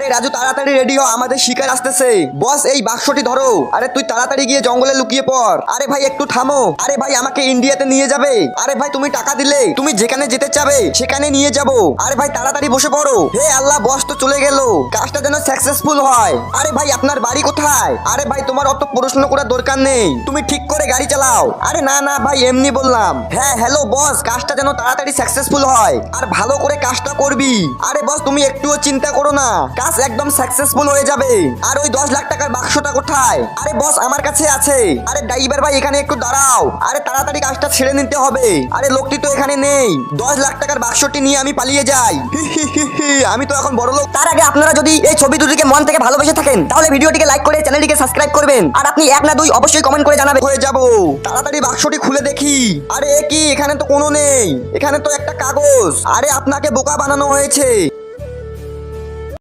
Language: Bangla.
আরে রাজু তাড়াতাড়ি রেডি হ, আমাদের শিকার আসতেছে। বস এই বাক্সটি ধরো। আরে তুই তাড়াতাড়ি গিয়ে জঙ্গলে লুকিয়ে পড়। আরে ভাই একটু থামো। আরে ভাই আমাকে ইন্ডিয়াতে নিয়ে যাবে। আরে ভাই তুমি টাকা দিলে তুমি যেখানে যেতে চাবে সেখানে নিয়ে যাবো। আরে ভাই তাড়াতাড়ি বসে পড়ো। হে আল্লাহ, বস তো চলে গেল। কাজটা যেন সাকসেসফুল হয়। আরে ভাই আপনার বাড়ি কোথায়? আরে ভাই তোমার অত প্রশ্ন করার দরকার নেই, তুমি ঠিক করে গাড়ি চালাও। আরে না না ভাই এমনি বললাম। হ্যাঁ হ্যালো বস, কাজটা যেন তাড়াতাড়ি সাকসেসফুল হয় আর ভালো করে কাজটা করবি। আরে বস তুমি একটুও চিন্তা করো না, কাজ একদম সাকসেসফুল হয়ে যাবে। আর ওই 10 লাখ টাকার বাক্সটা কোথায়? আরে বস আমার কাছে আছে। আরে ড্রাইভার ভাই এখানে একটু দাঁড়াও। আরে তাড়াতাড়ি কাজটা ছেড়ে নিতে হবে। আরে লোকটি তো এখানে নেই। 10 লাখ টাকার বাক্সটি নিয়ে আমি পালিয়ে যাই। আমি তো এখন বড় লোক। তার আগে আপনারা যদি এই ছবি দুটিকে মন থেকে ভালোবেসে থাকেন তাহলে ভিডিওটিকে লাইক করে চ্যানেলটিকে সাবস্ক্রাইব করবেন। আর আপনি 1 না 2 অবশ্যই কমেন্ট করে জানাবেন। হয়ে যাব। তাড়াতাড়ি বাক্সটি খুলে দেখি। আরে কি এখানে তো কোনো নেই, এখানে তো একটা কাগজ। আরে আপনাকে বোকা বানানো হয়েছে।